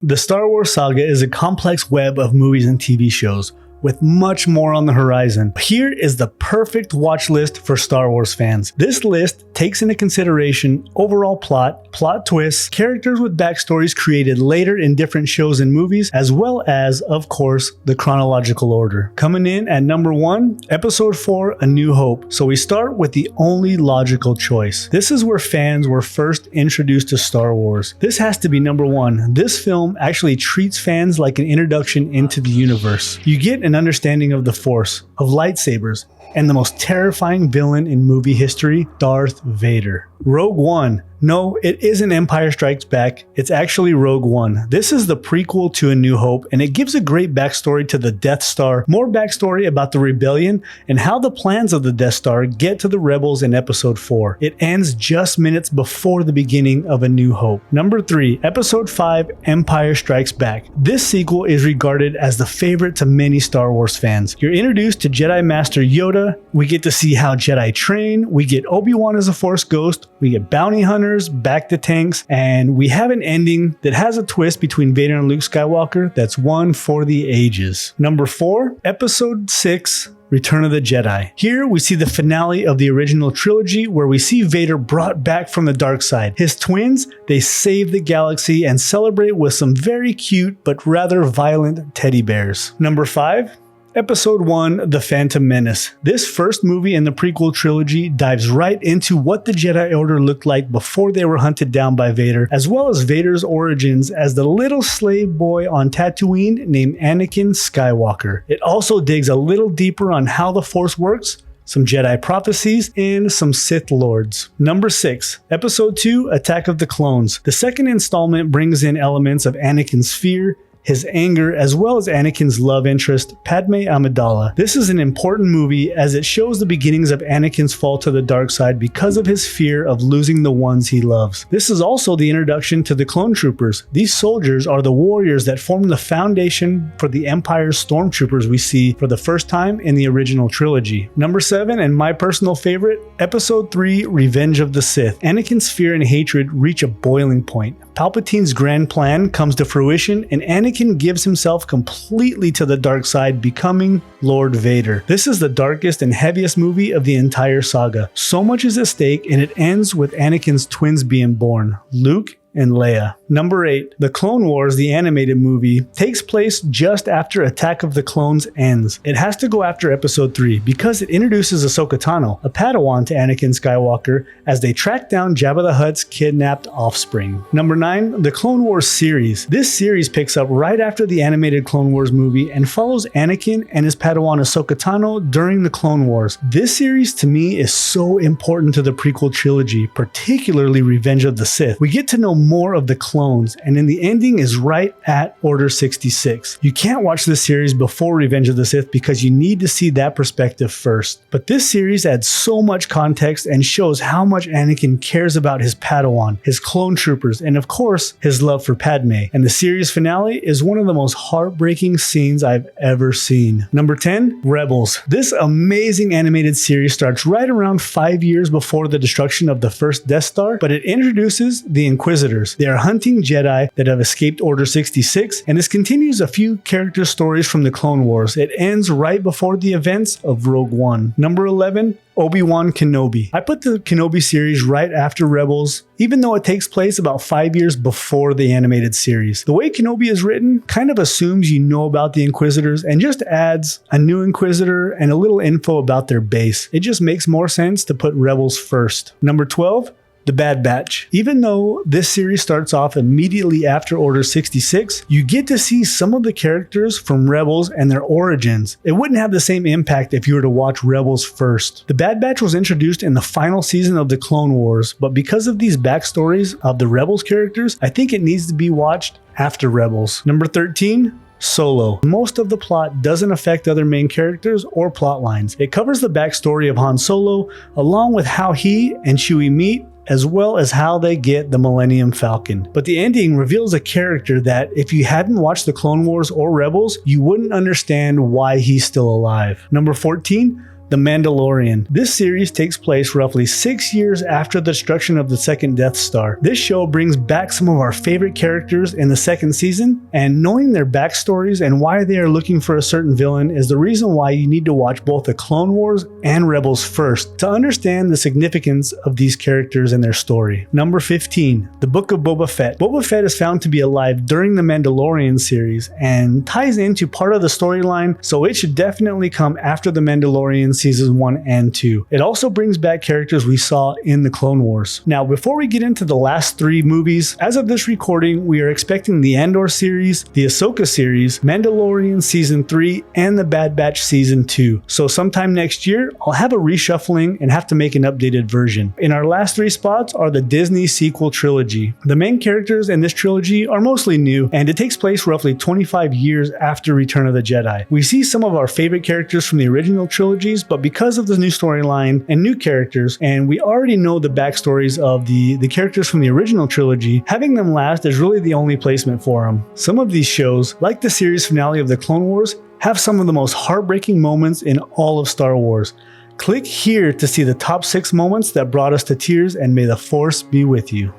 The Star Wars saga is a complex web of movies and TV shows, with much more on the horizon. Here is the perfect watch list for Star Wars fans. This list takes into consideration overall plot twists, characters with backstories created later in different shows and movies, as well as, of course, the chronological order. Coming in at number 1, Episode 4, A New Hope. So we start with the only logical choice. This is where fans were first introduced to Star Wars. This has to be number 1. This film actually treats fans like an introduction into the universe. You get an understanding of the Force, of lightsabers, and the most terrifying villain in movie history, Darth Vader. Rogue One. No, it isn't Empire Strikes Back, it's actually Rogue One. This is the prequel to A New Hope, and it gives a great backstory to the Death Star, more backstory about the rebellion, and how the plans of the Death Star get to the rebels in Episode 4. It ends just minutes before the beginning of A New Hope. Number 3, Episode 5, Empire Strikes Back. This sequel is regarded as the favorite to many Star Wars fans. You're introduced to Jedi Master Yoda, we get to see how Jedi train, we get Obi-Wan as a Force ghost, we get bounty hunters, back to tanks, and we have an ending that has a twist between Vader and Luke Skywalker that's one for the ages. Number 4, Episode 6, Return of the Jedi. Here we see the finale of the original trilogy where we see Vader brought back from the dark side. His twins, they save the galaxy and celebrate with some very cute but rather violent teddy bears. Number 5, Episode 1, The Phantom Menace. This first movie in the prequel trilogy dives right into what the Jedi Order looked like before they were hunted down by Vader, as well as Vader's origins as the little slave boy on Tatooine named Anakin Skywalker. It also digs a little deeper on how the Force works, some Jedi prophecies, and some Sith Lords. Number 6, Episode 2, Attack of the Clones. The second installment brings in elements of Anakin's fear, his anger, as well as Anakin's love interest, Padme Amidala. This is an important movie as it shows the beginnings of Anakin's fall to the dark side because of his fear of losing the ones he loves. This is also the introduction to the clone troopers. These soldiers are the warriors that form the foundation for the Empire's stormtroopers we see for the first time in the original trilogy. Number 7, and my personal favorite, Episode 3, Revenge of the Sith. Anakin's fear and hatred reach a boiling point. Palpatine's grand plan comes to fruition, and Anakin gives himself completely to the dark side, becoming Lord Vader. This is the darkest and heaviest movie of the entire saga. So much is at stake, and it ends with Anakin's twins being born, Luke and Leia. Number 8, The Clone Wars, the animated movie, takes place just after Attack of the Clones ends. It has to go after Episode 3 because it introduces Ahsoka Tano, a Padawan to Anakin Skywalker, as they track down Jabba the Hutt's kidnapped offspring. Number 9, The Clone Wars series. This series picks up right after the animated Clone Wars movie and follows Anakin and his Padawan Ahsoka Tano during the Clone Wars. This series to me is so important to the prequel trilogy, particularly Revenge of the Sith. We get to know more of the clones, and in the ending is right at Order 66. You can't watch this series before Revenge of the Sith because you need to see that perspective first. But this series adds so much context and shows how much Anakin cares about his Padawan, his clone troopers, and of course, his love for Padme. And the series finale is one of the most heartbreaking scenes I've ever seen. Number 10, Rebels. This amazing animated series starts right around 5 years before the destruction of the first Death Star, but it introduces the Inquisitors. They are hunting Jedi that have escaped Order 66, and this continues a few character stories from the Clone Wars. It ends right before the events of Rogue One. Number 11, Obi-Wan Kenobi. I put the Kenobi series right after Rebels, even though it takes place about 5 years before the animated series. The way Kenobi is written kind of assumes you know about the Inquisitors and just adds a new Inquisitor and a little info about their base. It just makes more sense to put Rebels first. Number 12, The Bad Batch. Even though this series starts off immediately after Order 66, you get to see some of the characters from Rebels and their origins. It wouldn't have the same impact if you were to watch Rebels first. The Bad Batch was introduced in the final season of the Clone Wars, but because of these backstories of the Rebels characters, I think it needs to be watched after Rebels. Number 13, Solo. Most of the plot doesn't affect other main characters or plot lines. It covers the backstory of Han Solo, along with how he and Chewie meet, as well as how they get the Millennium Falcon. But the ending reveals a character that, if you hadn't watched the Clone Wars or Rebels, you wouldn't understand why he's still alive. Number 14, The Mandalorian. This series takes place roughly 6 years after the destruction of the second Death Star. This show brings back some of our favorite characters in the second season, and knowing their backstories and why they are looking for a certain villain is the reason why you need to watch both the Clone Wars and Rebels first to understand the significance of these characters and their story. Number 15. The Book of Boba Fett. Boba Fett is found to be alive during the Mandalorian series and ties into part of the storyline, so it should definitely come after the Mandalorian seasons 1 and 2. It also brings back characters we saw in the Clone Wars. Now, before we get into the last 3 movies, as of this recording, we are expecting the Andor series, the Ahsoka series, Mandalorian season 3, and the Bad Batch season 2. So sometime next year, I'll have a reshuffling and have to make an updated version. In our last 3 spots are the Disney sequel trilogy. The main characters in this trilogy are mostly new, and it takes place roughly 25 years after Return of the Jedi. We see some of our favorite characters from the original trilogies, but because of the new storyline and new characters, and we already know the backstories of the characters from the original trilogy, having them last is really the only placement for them. Some of these shows, like the series finale of the Clone Wars, have some of the most heartbreaking moments in all of Star Wars. Click here to see the top 6 moments that brought us to tears, and may the Force be with you.